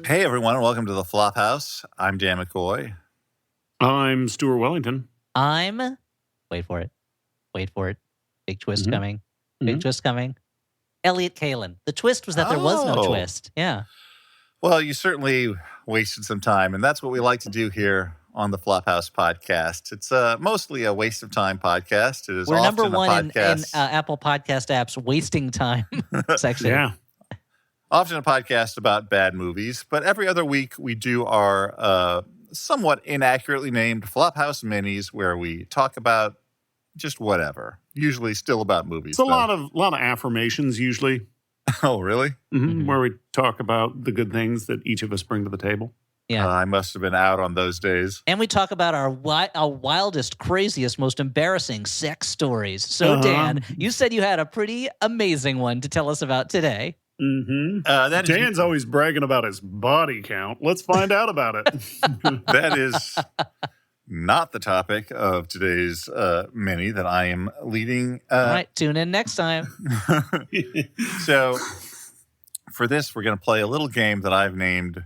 Hey, everyone, and welcome to the Flophouse. I'm Dan McCoy. I'm Stuart Wellington. I'm, wait for it, big twist coming, big twist coming, Elliott Kalin. The twist was that there was no twist. Yeah. Well, you certainly wasted some time, and that's what we like to do here on the Flophouse podcast. It's mostly a waste of time podcast. It is We're often number one a podcast. in Apple Podcast apps wasting time section. Yeah. Often a podcast about bad movies, but every other week we do our somewhat inaccurately named Flophouse Minis, where we talk about just whatever. Usually still about movies. It's a lot of affirmations usually. Oh, really? Where we talk about the good things that each of us bring to the table. Yeah. I must have been out on those days. And we talk about our wildest, craziest, most embarrassing sex stories. So, Dan, you said you had a pretty amazing one to tell us about today. Dan's always bragging about his body count. Let's find out about it. That is not the topic of today's mini that I am leading. All right, tune in next time. So, for this, we're going to play a little game that I've named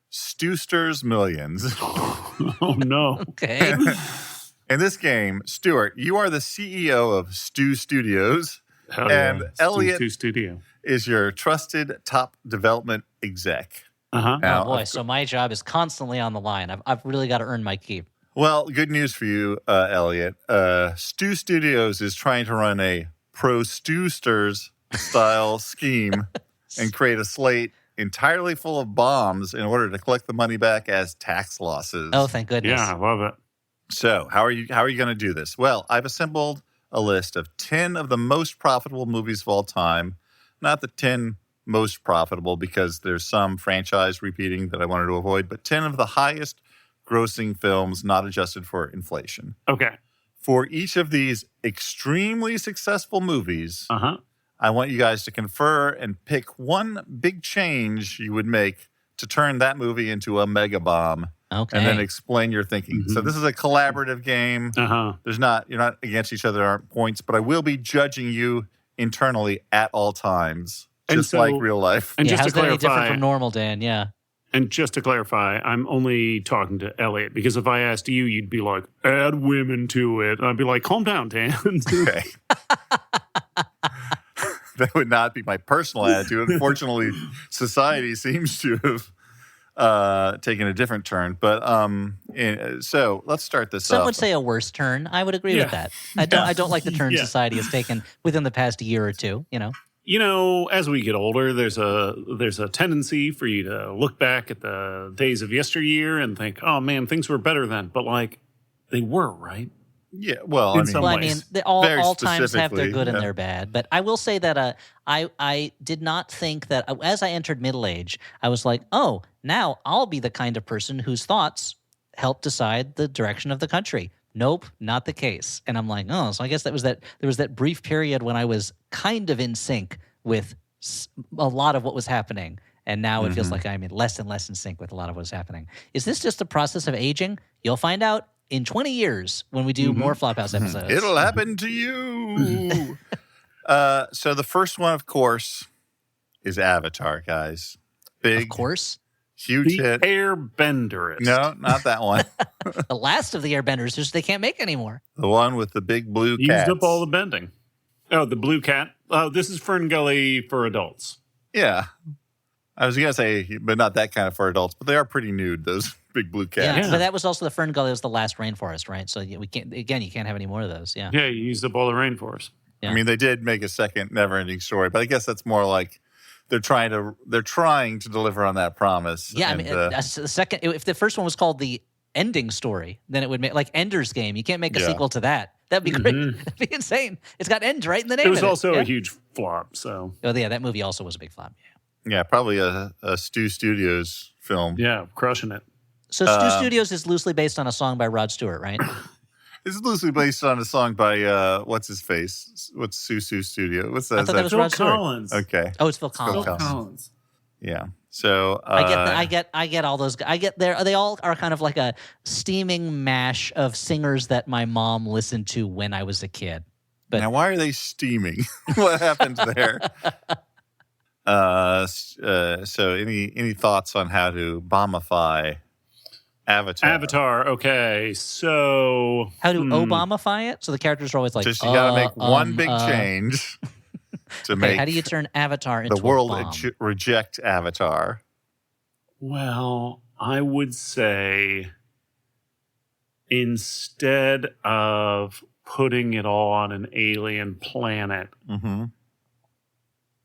Stuster's Millions. Oh, no. Okay. In this game, Stuart, you are the CEO of Stu Studios, Hell and yeah. Elliott Stu Studio. is your trusted top development exec. Uh-huh. Now, Oh, boy. So my job is constantly on the line. I've really got to earn my keep. Well, good news for you, Elliott. Stu Studios is trying to run a pro Stusters style scheme and create a slate entirely full of bombs in order to collect the money back as tax losses. Oh, thank goodness. Yeah, I love it. So, how are you going to do this? Well, I've assembled a list of 10 of the most profitable movies of all time. Not the 10 most profitable because there's some franchise repeating that I wanted to avoid, but 10 of the highest grossing films not adjusted for inflation. Okay. For each of these extremely successful movies, I want you guys to confer and pick one big change you would make to turn that movie into a mega bomb. Okay. And then explain your thinking. So this is a collaborative game. You're not against each other. There aren't points, but I will be judging you internally at all times, just like real life. And just how's to that any different clarify, from normal, Dan? Yeah. and just to clarify, I'm only talking to Elliott because if I asked you, you'd be like, add women to it. And I'd be like, calm down, Dan. Okay. That would not be my personal attitude. Unfortunately, society seems to have taken a different turn. But so let's start this Some up. would say a worse turn. I would agree with that. I don't like the turn society has taken within the past year or two, You know, as we get older, there's a tendency for you to look back at the days of yesteryear and think, oh man, things were better then. But like, they were, right? Yeah, well, I mean, all times have their good and yeah. their bad. But I will say that I did not think that as I entered middle age, I was like, oh, now I'll be the kind of person whose thoughts help decide the direction of the country. Nope, not the case. And I'm like, oh, so I guess there was that brief period when I was kind of in sync with a lot of what was happening. And now it feels like I'm less and less in sync with a lot of what's happening. Is this just a process of aging? You'll find out in 20 years when we do more Flophouse episodes. It'll happen to you. So the first one, of course, is Avatar, guys. Big, Of course. huge The hit. Airbenderist. No, not that one. The last of the Airbenders, just they can't make anymore. The one with the big blue Used cats. up all the bending. Oh, the blue cat. Oh, this is Fern Gully for adults. Yeah. I was going to say, but not that kind of for adults, but they are pretty nude, those big blue cats. Yeah, but that was also the Fern Gully was the last rainforest, right? So we can't. Again, you can't have any more of those. Yeah. Yeah, you used up all the rainforest. Yeah. I mean, they did make a second never-ending story, but I guess that's more like they're trying to deliver on that promise. Yeah, and, I mean, the second, if the first one was called the ending story, then it would make like Ender's Game. You can't make a sequel to that. That'd be great. That'd be insane. It's got end right in the name. It was of also yeah? a huge flop. So Oh yeah, that movie also was a big flop. yeah, probably a Stu Studios film. yeah, crushing it. So Stu Studios is loosely based on a song by Rod Stewart, right? It's loosely based on a song by what's his face? What's Susu Studio? What's that? I thought that was Phil Rod Stewart. Collins. Okay. Oh, it's Phil Collins. Phil Collins. Yeah. So I get all those. They all are kind of like a steaming mash of singers that my mom listened to when I was a kid. But now, why are they steaming? What happened there? So any thoughts on how to bombify Avatar? Avatar. Okay, so How to Obamify it? So the characters are always like, Just you got to make one big change to Okay, make how do you turn Avatar into the world a bomb? reject Avatar. Well, I would say instead of putting it all on an alien planet, Mm-hmm.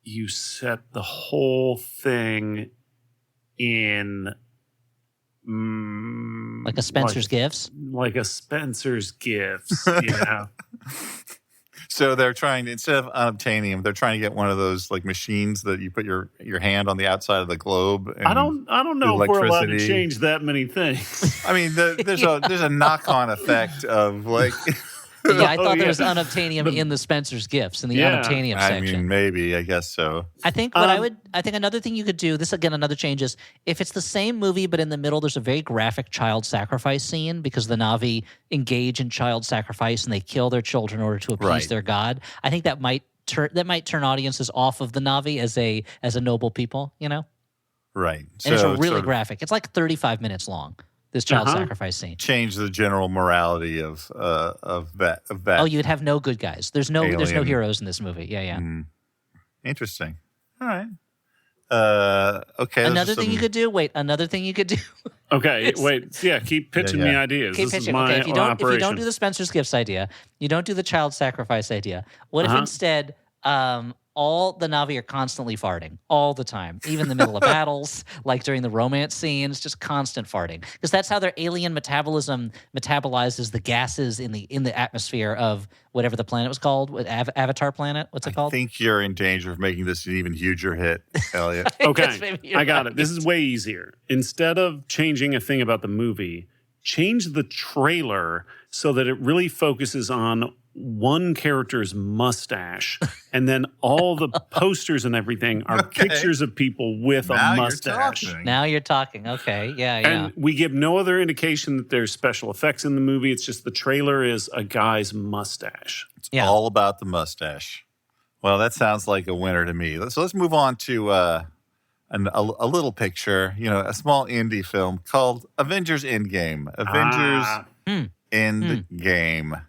you set the whole thing in Like a Spencer's Gifts? like a Spencer's Gifts. Yeah. So they're trying to, instead of unobtainium, they're trying to get one of those like machines that you put your hand on the outside of the globe. And I don't know if we're allowed to electricity. change that many things. I mean, there's a knock-on effect of like. Yeah, I thought yeah. there was unobtainium in the Spencer's Gifts in the unobtainium I section. mean, maybe, I guess so. I think I think another thing you could do, this again, another change is if it's the same movie, but in the middle there's a very graphic child sacrifice scene because the Na'vi engage in child sacrifice and they kill their children in order to appease Right. their god. I think that might turn audiences off of the Na'vi as a noble people, you know? Right. And it's So a really sort of graphic. It's like 35 minutes long, this child sacrifice scene. change the general morality of that. Oh, you'd have no good guys. There's no Alien. heroes in this movie. Yeah, yeah. Interesting. All right. Okay. Another thing you could do. Wait, another thing you could do. Okay, wait. Yeah, keep pitching me ideas. Keep This pitching. is my Okay, if you don't operation. do the Spencer's Gifts idea, you don't do the child sacrifice idea. What if instead all the Na'vi are constantly farting all the time, even in the middle of battles, like during the romance scenes, just constant farting, because that's how their alien metabolism metabolizes the gases in the atmosphere of whatever the planet was called, Avatar planet. What's it I called? think you're in danger of making this an even huger hit, Elliot. Okay, I got it. This is way easier. Instead of changing a thing about the movie, change the trailer so that it really focuses on one character's mustache, and then all the posters and everything are pictures of people with Now a you're mustache. talking. Now you're talking. Okay, yeah. And we give no other indication that there's special effects in the movie. It's just the trailer is a guy's mustache. Yeah. All about the mustache. Well, that sounds like a winner to me. So let's move on to a little picture, a small indie film called Avengers Endgame. Avengers Endgame.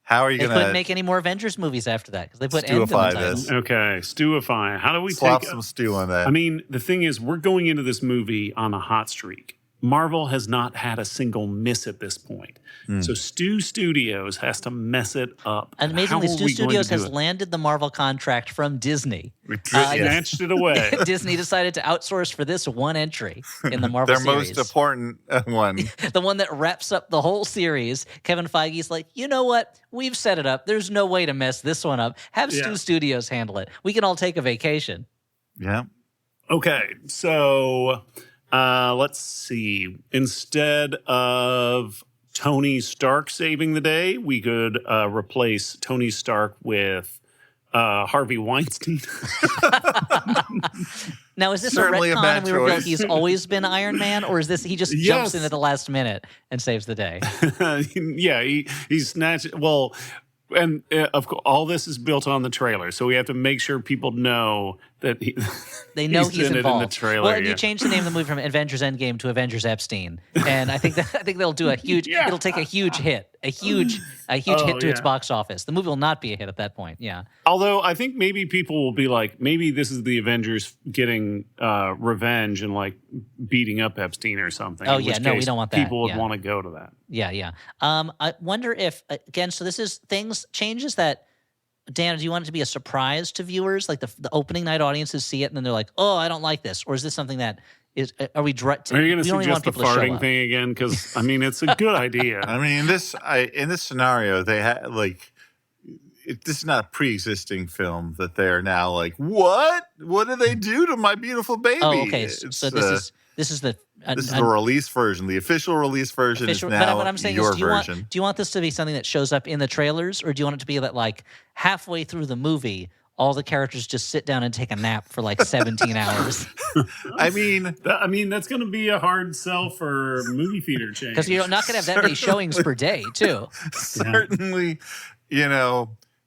How are you They going couldn't to make any more Avengers movies after that because they put end in the stewify title. this? Okay, stewify. How do we Slop take some stew on that. I mean, the thing is, we're going into this movie on a hot streak. Marvel has not had a single miss at this point. So Stu Studios has to mess it up. And amazingly, How are Stu we going Studios to do has it? landed the Marvel contract from Disney. Snatched it away. Disney decided to outsource for this one entry in the Marvel Their series. most important one. The one that wraps up the whole series. Kevin Feige's like, you know what? We've set it up. There's no way to mess this one up. Have Stu Studios handle it. We can all take a vacation. Yeah. Okay, so let's see. Instead of Tony Stark saving the day, we could replace Tony Stark with Harvey Weinstein. Now, is this Certainly a a retcon bad and we reveal choice. he's always been Iron Man, or is this he just jumps in at the last minute and saves the day? Yeah, he's snatched. Well, and of course, all this is built on the trailer, so we have to make sure people know that They know he's in involved. it in the trailer. Well, and yeah. you changed the name of the movie from Avengers Endgame to Avengers Epstein, and I think they'll do a huge. It'll take a huge hit, a huge hit to its box office. The movie will not be a hit at that point. Yeah. Although I think maybe people will be like, maybe this is the Avengers getting revenge and like beating up Epstein or something. Oh, in yeah, which no, we case don't want that. People would Yeah. want to go to that. Yeah, yeah. I wonder if again. So this is changes that. Dan, do you want it to be a surprise to viewers, like the opening night audiences see it and then they're like, "Oh, I don't like this," or is this something that is? Are we? Are you going to suggest the farting up. thing again? Because I mean, it's a good idea. I mean, in this scenario, they had this is not a pre-existing film that they're now like, what? What did they do to my beautiful baby? Oh, okay. It's, So this is the this is the release version. The official release version is now but what I'm saying your is, version. do you want this to be something that shows up in the trailers, or do you want it to be that like halfway through the movie, all the characters just sit down and take a nap for like 17 hours? I mean, that's going to be a hard sell for movie theater chains. Because you're not going to have that many showings per day, too. certainly,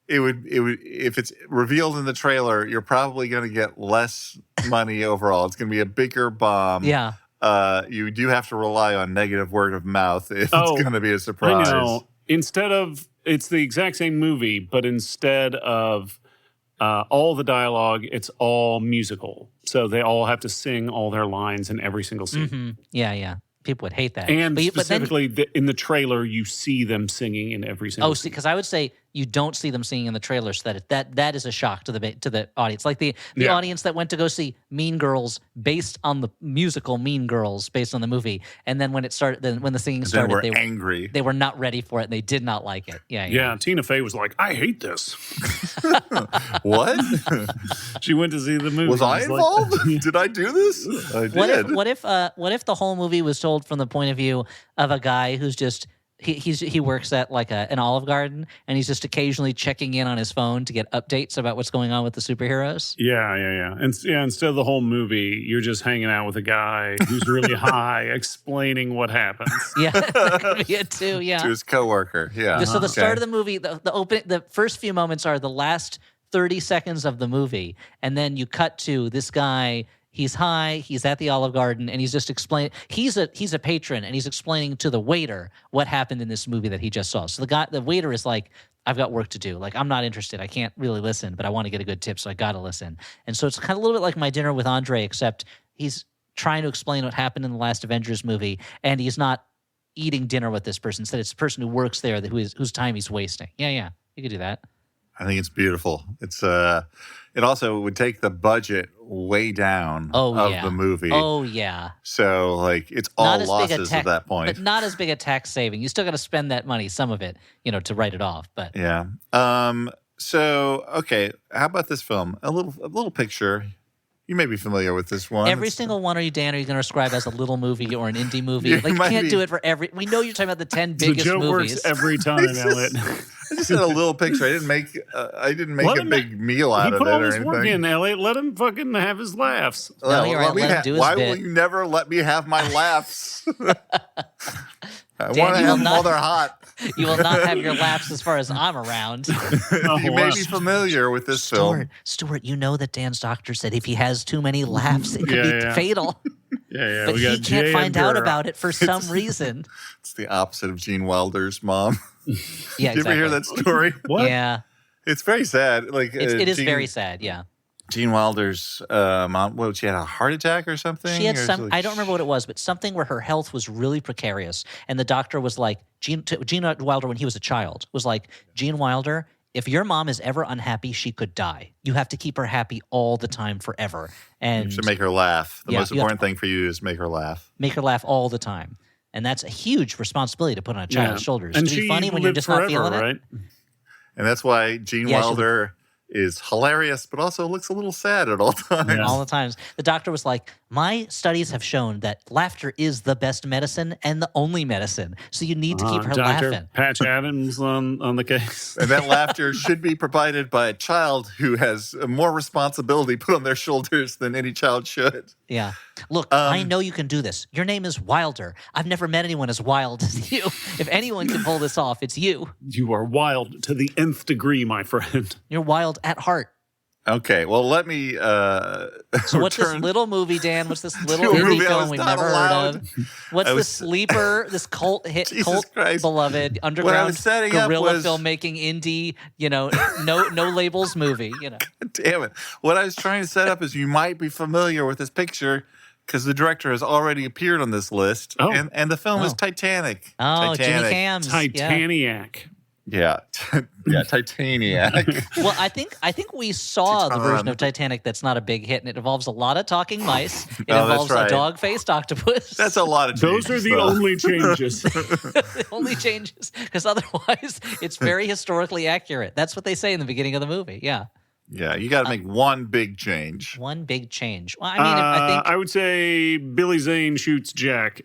it would if it's revealed in the trailer, you're probably going to get less money overall. It's going to be a bigger bomb. Yeah. You do have to rely on negative word of mouth if Oh, it's going to be a surprise. I know. It's the exact same movie, but instead of all the dialogue, it's all musical. So they all have to sing all their lines in every single scene. Mm-hmm. Yeah. People would hate that. And specifically, in the trailer, you see them singing in every single scene. because I would say you don't see them singing in the trailer, so that is a shock to the audience. Like the audience that went to go see Mean Girls based on the musical Mean Girls, based on the movie, and then when it started, when the singing started, they were angry. They were not ready for it, and they did not like it. Yeah. Tina Fey was like, "I hate this." What? She went to see the movie. Was I involved? Did I do this? I did. What if the whole movie was told from the point of view of a guy who's just he works at like an Olive Garden, and he's just occasionally checking in on his phone to get updates about what's going on with the superheroes? Yeah. And instead of the whole movie, you're just hanging out with a guy who's really high, explaining what happens. Yeah, that could be it too. Yeah, To his coworker. Yeah. So the start of the movie, the first few moments are the last 30 seconds of the movie, and then you cut to this guy. He's high. He's at the Olive Garden, and he's just explaining. He's a patron, and he's explaining to the waiter what happened in this movie that he just saw. So the waiter is like, "I've got work to do. Like, I'm not interested. I can't really listen, but I want to get a good tip, so I got to listen." And so it's kind of a little bit like My Dinner with Andre, except he's trying to explain what happened in the last Avengers movie, and he's not eating dinner with this person. Instead, it's a person who works there whose time he's wasting. Yeah, you could do that. I think it's beautiful. It's it also would take the budget way down of the movie. Oh yeah. So like it's all losses at that point. But not as big a tax saving. You still got to spend that money, some of it, to write it off. But yeah. So okay, how about this film? A little picture. You may be familiar with this one. Every single one, Dan, are you going to describe as a little movie or an indie movie? You can't do it for every. We know you're talking about the 10 biggest the joke movies. Works every time, Elliot. I just had a little picture. I didn't make a big meal out of it or anything. He put all this work in, Elliot. Let him fucking have his laughs. No, you're right. Let him do his why bit. will you never let me have my laughs? I Dan, want to have them while they're hot. You will not have your laughs as far as I'm around. You may be familiar with this film. Stuart, you know that Dan's doctor said if he has too many laughs, it could be fatal. Yeah. But he can't find out about it for some reason. It's the opposite of Gene Wilder's mom. Yeah, Did you ever hear that story? What? Yeah. It's very sad. Like it is very sad, yeah. Gene Wilder's mom, she had a heart attack or something? She had I don't remember what it was, but something where her health was really precarious. And the doctor was like, Gene Wilder, when he was a child, was like, "Gene Wilder, if your mom is ever unhappy, she could die. You have to keep her happy all the time forever." And you should make her laugh. The most important thing for you is make her laugh. Make her laugh all the time. And that's a huge responsibility to put on a child's shoulders. And to be funny when you're just not feeling right? it. And that's why Gene Wilder is hilarious, but also looks a little sad at all times. Yeah. All the times. The doctor was like, "My studies have shown that laughter is the best medicine and the only medicine. So you need to keep her Dr. laughing." Patch Adams on the case. And that laughter should be provided by a child who has more responsibility put on their shoulders than any child should. Yeah. Look, I know you can do this. Your name is Wilder. I've never met anyone as wild as you. If anyone can pull this off, it's you. You are wild to the nth degree, my friend. You're wild at heart. Okay, well, let me So what's this little movie, Dan? What's this little indie film we've never heard of? What's this sleeper, this cult beloved underground guerrilla filmmaking indie, no labels movie, Damn it. What I was trying to set up is you might be familiar with this picture because the director has already appeared on this list. Oh. And the film is Titanic. Oh, Titanic. Jimmy Cams. Titaniac. Yeah. Titanic. Well, I think we saw the version of Titanic that's not a big hit, and it involves a lot of talking mice. It involves a dog-faced octopus. That's a lot of changes. Those are the only changes. The only changes, because otherwise it's very historically accurate. That's what they say in the beginning of the movie. Yeah. Yeah, you got to make one big change. One big change. Well, I mean, I think I would say Billy Zane shoots Jack,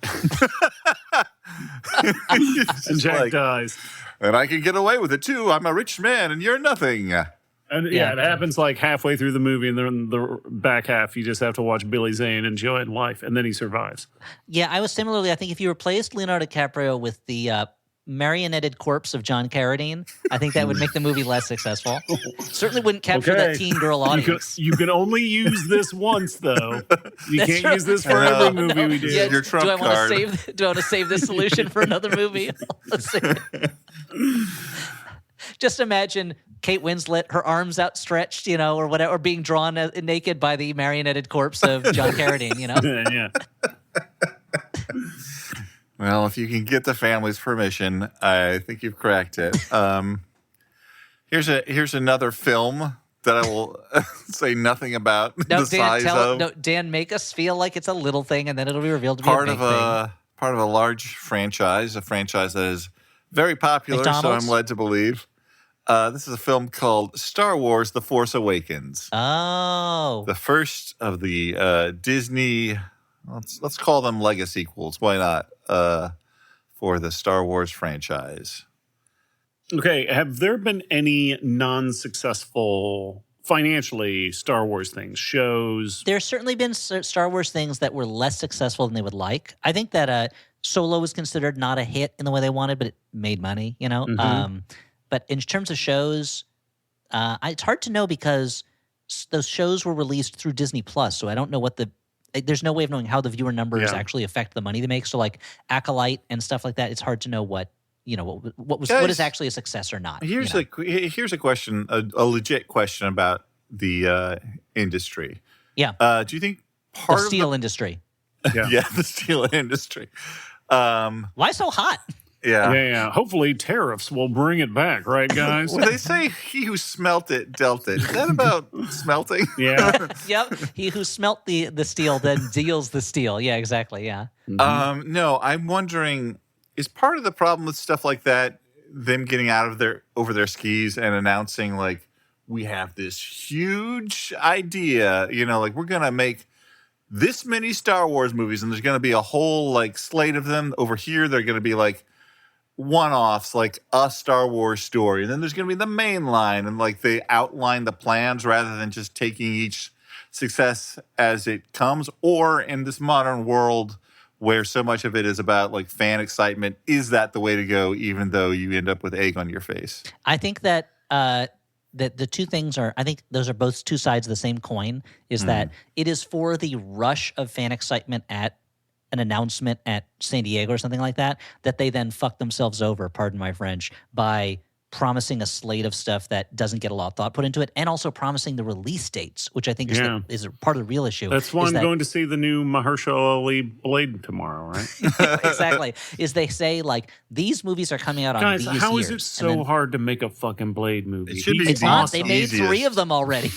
and Jack dies. And I can get away with it too. I'm a rich man, and you're nothing. And it happens like halfway through the movie, and then the back half, you just have to watch Billy Zane enjoying life, and then he survives. Yeah, I was similarly. I think if you replaced Leonardo DiCaprio with the marionetted corpse of John Carradine, I think that would make the movie less successful. Certainly wouldn't capture that teen girl audience. You can only use this once, though. You That's can't true. use this for every movie No. we do. Yeah, Your trump do I want card. to save? Do I want to save this solution for another movie? Just imagine Kate Winslet, her arms outstretched, or whatever, or being drawn naked by the marionetted corpse of John Carradine. Yeah. Well, if you can get the family's permission, I think you've cracked it. Here's another film that I will say nothing about the size of. No, Dan, make us feel like it's a little thing, and then it'll be revealed to be a big thing. Part of a large franchise, a franchise that is very popular, McDonald's? so I'm led to believe. This is a film called Star Wars: The Force Awakens. Oh, The first of the Disney, let's call them legacy sequels. Why not? For the Star Wars franchise. Okay, have there been any non-successful financially Star Wars things, shows? there's certainly been Star Wars things that were less successful than they would like. I think that Solo was considered not a hit in the way they wanted, but it made money. But in terms of shows, it's hard to know because those shows were released through Disney Plus, so I don't know there's no way of knowing how the viewer numbers actually affect the money they make. So like Acolyte and stuff like that, it's hard to know what is actually a success or not. Here's a question, a legit question about the industry. Yeah. Do you think The part of steel industry. the steel industry? Why so hot? Yeah. Hopefully tariffs will bring it back, right, guys? When they say "he who smelt it dealt it," is that about smelting? Yeah. Yep. He who smelt the steel then deals the steel. Yeah, exactly. Yeah. No, I'm wondering, is part of the problem with stuff like that them getting over their skis and announcing like, we have this huge idea, like we're gonna make this many Star Wars movies, and there's gonna be a whole like slate of them. Over here, they're gonna be like one-offs, like a Star Wars story, and then there's going to be the main line, and like they outline the plans rather than just taking each success as it comes. Or in this modern world where so much of it is about like fan excitement, is that the way to go, even though you end up with egg on your face? I think that that the two things are, I think those are both two sides of the same coin, is that it is for the rush of fan excitement at an announcement at San Diego or something like that they then fuck themselves over, pardon my French, by promising a slate of stuff that doesn't get a lot of thought put into it, and also promising the release dates, which I think is part of the real issue. That's why I'm going to see the new Mahershala Ali Blade tomorrow, right? Exactly. Is they say, like, these movies are coming out on Guys, these how years. is it so hard to make a fucking Blade movie? It should be It's not. They awesome. made Easiest. 3 of them already.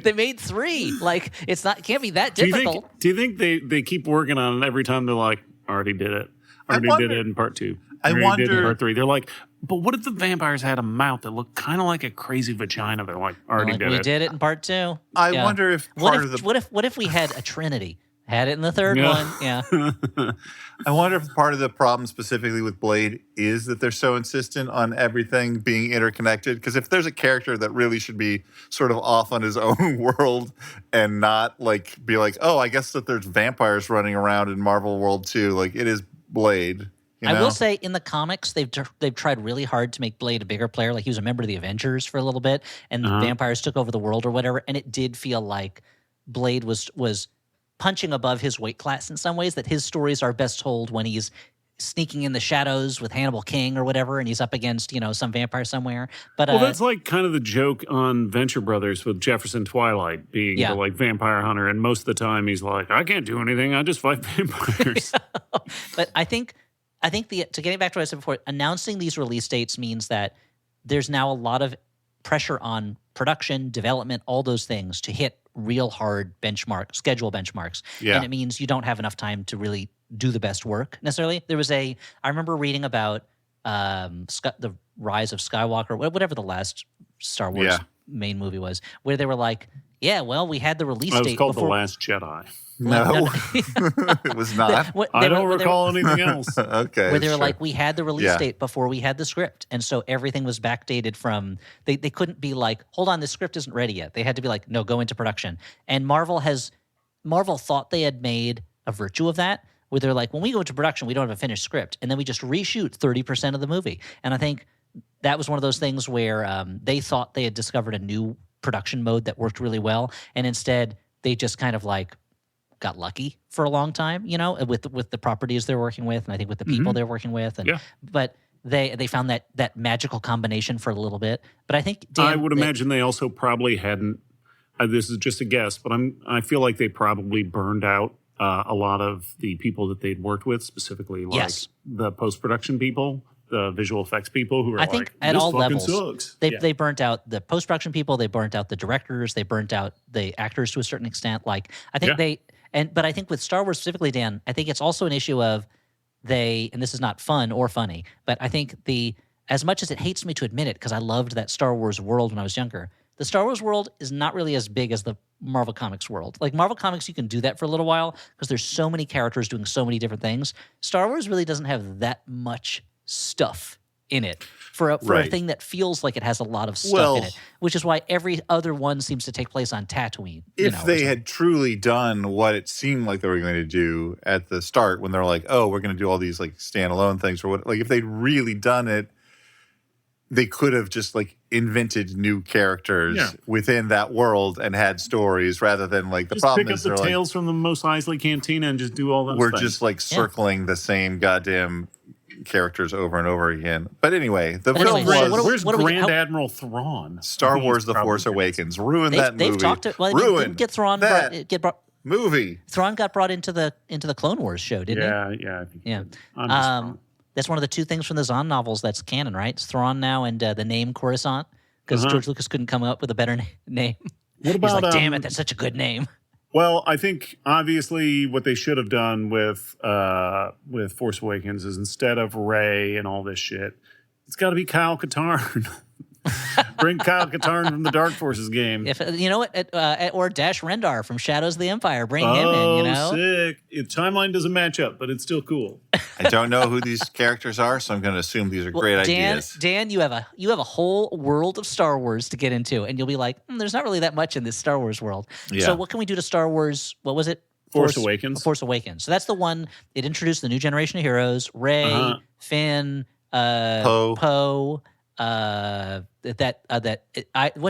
They made 3. Like, it's not. It can't be that difficult. Do you think they keep working on it every time they're like, already did it? Did it in part 2. I Did it wonder- in part 3. They're like, but what if the vampires had a mouth that looked kind of like a crazy vagina? They're like, already Like, did we it. did it in part 2. I Yeah. wonder if What if we had a Trinity? Had it in the third one. Yeah. I wonder if part of the problem specifically with Blade is that they're so insistent on everything being interconnected. Because if there's a character that really should be sort of off on his own world and not like be like, oh, I guess that there's vampires running around in Marvel World too. Like, it is Blade. I will say, in the comics, they've tried really hard to make Blade a bigger player. Like, he was a member of the Avengers for a little bit, and the vampires took over the world or whatever. And it did feel like Blade was punching above his weight class in some ways. That his stories are best told when he's sneaking in the shadows with Hannibal King or whatever, and he's up against some vampire somewhere. But Well, that's like kind of the joke on Venture Brothers with Jefferson Twilight being the like vampire hunter, and most of the time he's like, I can't do anything, I just fight vampires. But I think to getting back to what I said before, announcing these release dates means that there's now a lot of pressure on production, development, all those things to hit real hard schedule benchmarks. Yeah. And it means you don't have enough time to really do the best work necessarily. I remember reading about the Rise of Skywalker, whatever the last Star Wars main movie was, where they were like, yeah, well, we had the release It was date called before. The Last Jedi. No, it was not. I don't recall anything else. Okay. Where they were sure. like, we had the release date before we had the script. And so everything was backdated from, they couldn't be like, hold on, the script isn't ready yet. They had to be like, no, go into production. And Marvel thought they had made a virtue of that where they're like, when we go into production, we don't have a finished script, and then we just reshoot 30% of the movie. And I think that was one of those things where they thought they had discovered a new production mode that worked really well, and instead they just kind of like got lucky for a long time, you know, with the properties they're working with, and I think with the people they're working with, and but they found that magical combination for a little bit. But I think I would imagine they also probably hadn't. This is just a guess, but I feel like they probably burned out a lot of the people that they'd worked with, specifically like the post-production people, the visual effects people who are I think like, at this all fucking levels, sucks. they burnt out the post-production people, they burnt out the directors, they burnt out the actors to a certain extent. Like I think but I think with Star Wars specifically, Dan, I think it's also an issue of and this is not fun or funny, but I think as much as it hates me to admit it, because I loved that Star Wars world when I was younger, the Star Wars world is not really as big as the Marvel Comics world. Like Marvel Comics, you can do that for a little while because there's so many characters doing so many different things. Star Wars really doesn't have that much stuff in it for a thing that feels like it has a lot of stuff in it, which is why every other one seems to take place on Tatooine. If they had truly done what it seemed like they were going to do at the start, when they're like, "Oh, we're going to do all these like standalone things," or what, like if they'd really done it, they could have just like invented new characters within that world and had stories, rather than like the problem is pick up the tales from the Mos Eisley Cantina and just do all that. We're just like circling the same goddamn characters over and over again. But anyway, the film was... Where's Grand Admiral Thrawn? Star Wars The Force Awakens. Ruined that movie. Didn't get Thrawn movie. Thrawn got brought into the Clone Wars show, didn't he? Yeah, I think that's one of the two things from the Zahn novels that's canon, right? It's Thrawn now and the name Coruscant, because George Lucas couldn't come up with a better name. What about, he's like, damn it, that's such a good name. Well, I think obviously what they should have done with Force Awakens is instead of Rey and all this shit, it's got to be Kyle Katarn. Bring Kyle Katarn from the Dark Forces game. If you know what, or Dash Rendar from Shadows of the Empire. Bring him in. You know, sick. Timeline doesn't match up, but it's still cool. I don't know who these characters are, so I'm going to assume these are great ideas. Dan, you have a whole world of Star Wars to get into, and you'll be like, there's not really that much in this Star Wars world. Yeah. So what can we do to Star Wars? What was it? Force Awakens. Force Awakens. So that's the one. It introduced the new generation of heroes: Rey, Finn, Poe. What's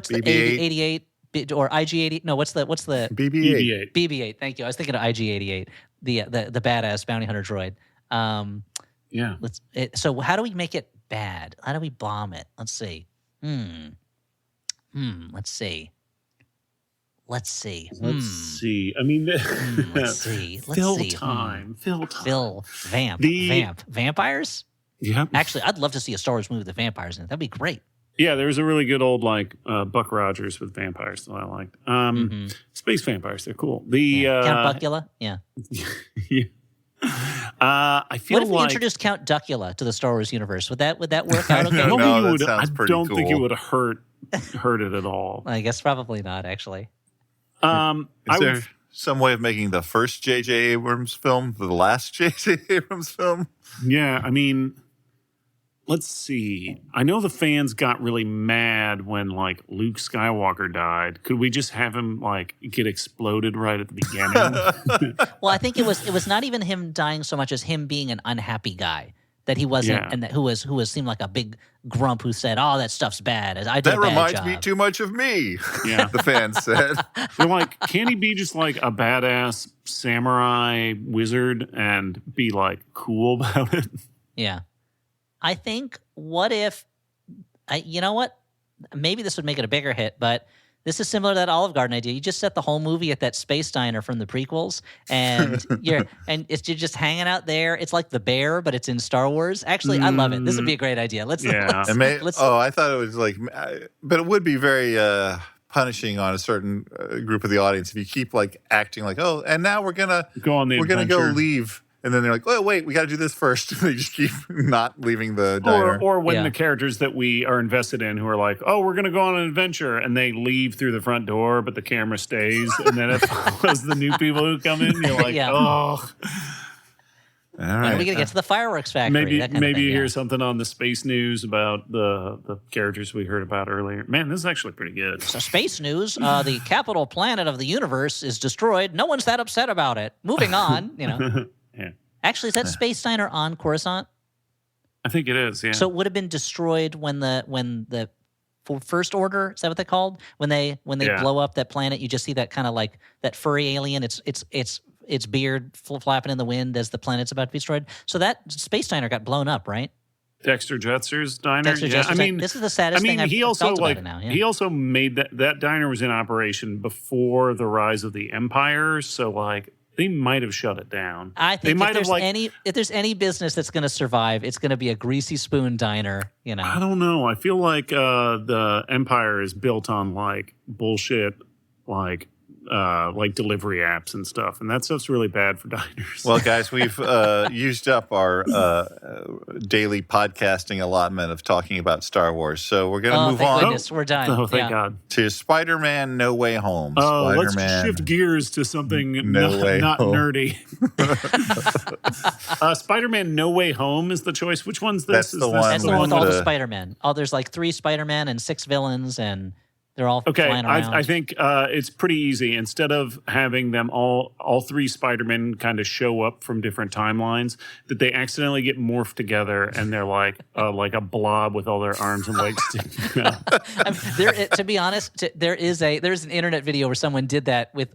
the BB-8? 88 or IG-88? No, what's the BB-8? BB-8. Thank you. I was thinking of IG-88, the badass bounty hunter droid. So how do we make it bad? How do we bomb it? Let's see. Let's see. I mean, let's see. Fill time. Vampires? Yeah. Actually, I'd love to see a Star Wars movie with the vampires in it. That'd be great. Yeah, there was a really good old Buck Rogers with vampires that I liked. Space vampires, they're cool. Count Buckula? Yeah. Yeah. I feel what if we introduced Count Duckula to the Star Wars universe? Would that work out okay? I don't think it would hurt it at all. I guess probably not, actually. Is there some way of making the first J.J. Abrams film the last J.J. Abrams film? Yeah, I mean, let's see. I know the fans got really mad when Luke Skywalker died. Could we just have him get exploded right at the beginning? Well, I think it was not even him dying so much as him being an unhappy guy. That he wasn't, and that who was seemed like a big grump who said, "Oh, that stuff's bad. I did a bad job." That reminds me too much of me. Yeah, the fans said. They're can he be just a badass samurai wizard and be cool about it? Yeah, I think. What if? You know what? Maybe this would make it a bigger hit, but. This is similar to that Olive Garden idea. You just set the whole movie at that space diner from the prequels, and you're just hanging out there. It's like The Bear, but it's in Star Wars. Actually, I love it. This would be a great idea. Let's I thought it was but it would be very punishing on a certain group of the audience if you keep acting and now we're gonna go leave. And then they're like, oh, wait, we got to do this first. They just keep not leaving the diner. Or when the characters that we are invested in who are oh, we're going to go on an adventure, and they leave through the front door, but the camera stays, and then it follows the new people who come in. You're oh. All right. When are we going to get to the fireworks factory? Maybe you hear something on the space news about the characters we heard about earlier. Man, this is actually pretty good. So space news, the capital planet of the universe is destroyed. No one's that upset about it. Moving on, Yeah. Actually, is that Space Diner on Coruscant? I think it is. Yeah. So it would have been destroyed when the First Order, is that what they called? When they blow up that planet, you just see that kind of like that furry alien. Its beard flapping in the wind as the planet's about to be destroyed. So that Space Diner got blown up, right? Dexter Jetzer's diner. Dexter Jetzer's Diner. This is the saddest thing I've felt about it now. Yeah. He also made that diner was in operation before the rise of the Empire. So like they might have shut it down. I think if there's any business that's going to survive, it's going to be a Greasy Spoon diner. You know, I don't know. I feel like the Empire is built on like bullshit, like delivery apps and stuff, and that stuff's really bad for diners. Well, guys, we've used up our daily podcasting allotment of talking about Star Wars, so we're going to move on. Goodness, we're done. Oh, thank God. To Spider-Man: No Way Home. Oh, let's shift gears to something not nerdy. Spider-Man: No Way Home is the choice. Which one's this? That's the one. That's the one with all the Spider-Men. Oh, there's like 3 Spider-Men and 6 villains, and they're all flying around. I think it's pretty easy. Instead of having them all 3 Spider-Men kind of show up from different timelines, that they accidentally get morphed together and they're like a blob with all their arms and legs sticking out. To be honest, there's an internet video where someone did that with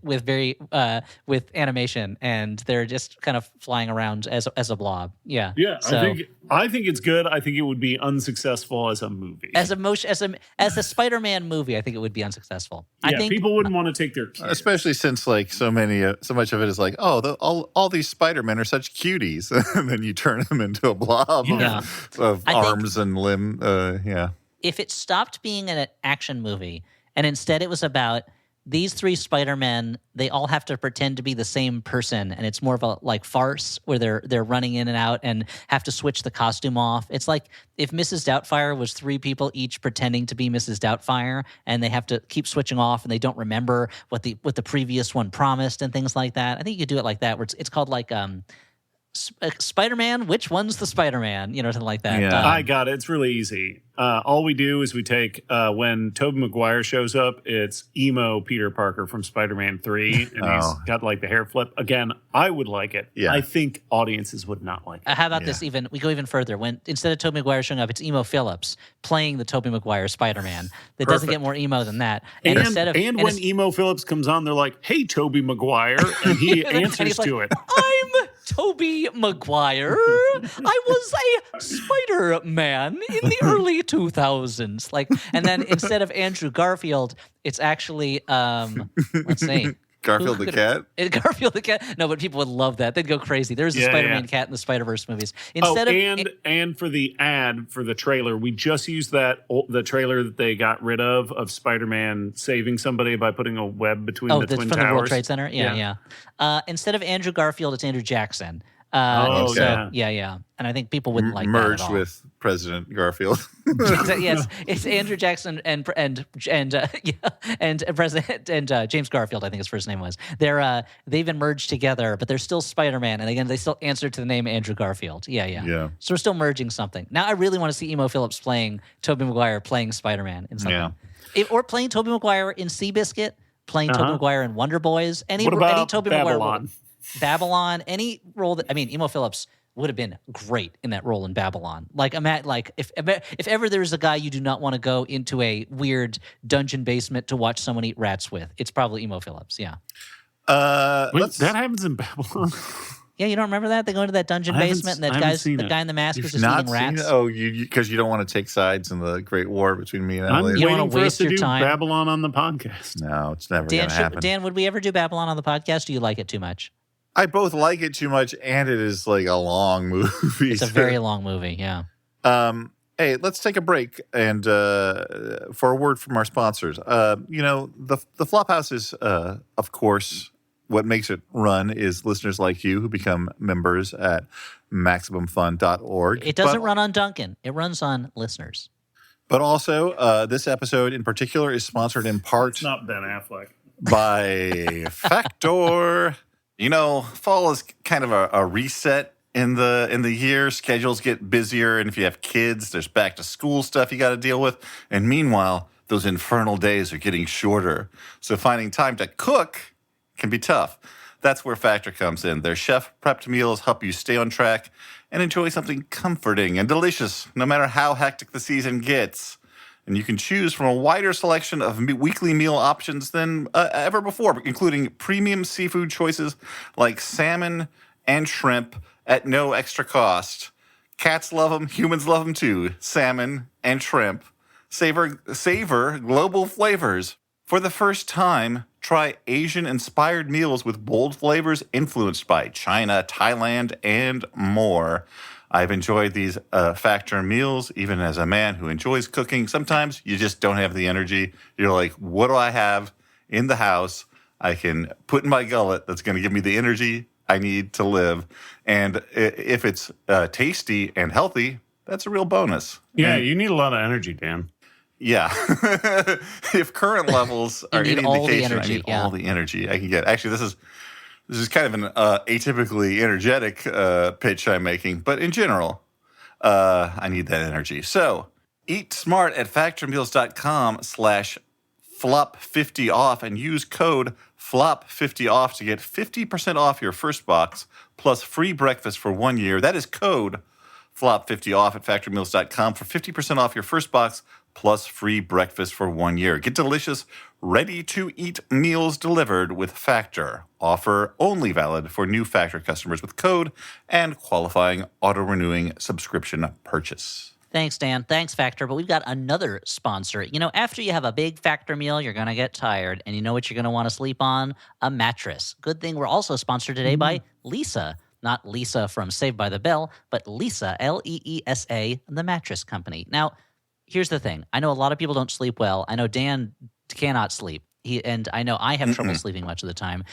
animation, and they're just kind of flying around as a blob. Yeah. Yeah. So, I think it's good. I think it would be unsuccessful as a movie. As a Spider-Man movie, I think it would be unsuccessful. Yeah, I think people wouldn't want to take their kids. Especially since like so much of it is like, all these Spider-Men are such cuties, and then you turn them into a blob of arms and limb. If it stopped being an action movie and instead it was about these 3 Spider-Men, they all have to pretend to be the same person, and it's more of a like farce where they're running in and out and have to switch the costume off. It's like if Mrs. Doubtfire was 3 people each pretending to be Mrs. Doubtfire, and they have to keep switching off, and they don't remember what the previous one promised and things like that. I think you could do it like that, where it's called like Spider-Man, which one's the Spider-Man? You know, something like that. Yeah. I got it. It's really easy. All we do is we take, when Tobey Maguire shows up, it's emo Peter Parker from Spider-Man 3, and he's got like the hair flip. Again, I would like it. Yeah. I think audiences would not like it. How about this we go even further. When instead of Tobey Maguire showing up, it's Emo Phillips playing the Tobey Maguire Spider-Man. That doesn't get more emo than that. And when Emo Phillips comes on, they're like, "Hey, Tobey Maguire," and he answers to it. I'm Tobey Maguire. I was a Spider-Man in the early 2000s. And then instead of Andrew Garfield, it's actually let's see. Garfield the cat? Garfield the cat. No, but people would love that. They'd go crazy. There's a Spider-Man cat in the Spider-Verse movies. And for the ad for the trailer, we just used the trailer that they got rid of Spider-Man saving somebody by putting a web between the Twin Towers. From the World Trade Center? Yeah. Instead of Andrew Garfield, it's Andrew Jackson. And I think people wouldn't like merge that at all. With President Garfield. Yes, it's Andrew Jackson and President and James Garfield, I think his first name was. They've been merged together, but they're still Spider-Man, and again they still answer to the name Andrew Garfield. Yeah. So we're still merging something. Now I really want to see Emo Phillips playing Tobey Maguire playing Spider-Man in something, or playing Tobey Maguire in Seabiscuit, playing Tobey Maguire in Wonder Boys. Any Tobey Maguire role. Babylon, any role that Emo Phillips would have been great in that role in Babylon. If ever there's a guy you do not want to go into a weird dungeon basement to watch someone eat rats with, it's probably Emo Phillips. Yeah. That happens in Babylon. Yeah, you don't remember that? They go into that dungeon basement, and the guy in the mask is just eating rats. Because you don't want to take sides in the Great War between me and Emily. You don't want to waste your time. Babylon on the podcast. No, it's never going to happen. Dan, would we ever do Babylon on the podcast? Do you like it too much? I both like it too much, and it is like a long movie. It's a very long movie, yeah. Hey, let's take a break and for a word from our sponsors. The Flophouse is, of course, what makes it run is listeners like you who become members at MaximumFun.org. It doesn't run on Duncan. It runs on listeners. But also, this episode in particular is sponsored in part... It's not Ben Affleck. ...by Factor. Fall is kind of a reset in the year. Schedules get busier, and if you have kids, there's back to school stuff you got to deal with. And meanwhile, those infernal days are getting shorter. So finding time to cook can be tough. That's where Factor comes in. Their chef-prepped meals help you stay on track and enjoy something comforting and delicious, no matter how hectic the season gets. And you can choose from a wider selection of weekly meal options than ever before, including premium seafood choices like salmon and shrimp at no extra cost. Cats love them, humans love them too. Salmon and shrimp. Savor global flavors. For the first time, try Asian-inspired meals with bold flavors influenced by China, Thailand, and more. I've enjoyed these Factor meals, even as a man who enjoys cooking. Sometimes you just don't have the energy. You're like, what do I have in the house I can put in my gullet that's going to give me the energy I need to live? And if it's tasty and healthy, that's a real bonus. Yeah, And you need a lot of energy, Dan. yeah. If current levels are need any all the indication, energy, I need all the energy I can get. Actually, this is kind of an atypically energetic pitch I'm making, but in general, I need that energy. So eat smart at factormeals.com/flop50off and use code flop50off to get 50% off your first box plus free breakfast for 1 year. That is code flop50off at factormeals.com for 50% off your first box plus free breakfast for 1 year. Get delicious, ready-to-eat meals delivered with Factor. Offer only valid for new Factor customers with code and qualifying auto-renewing subscription purchase. Thanks, Dan. Thanks, Factor. But we've got another sponsor. You know, after you have a big Factor meal, you're going to get tired. And you know what you're going to want to sleep on? A mattress. Good thing we're also sponsored today by Leesa. Not Lisa from Saved by the Bell, but Leesa, Leesa, the mattress company. Now, here's the thing. I know a lot of people don't sleep well. I know Dan cannot sleep. And I know I have trouble sleeping much of the time.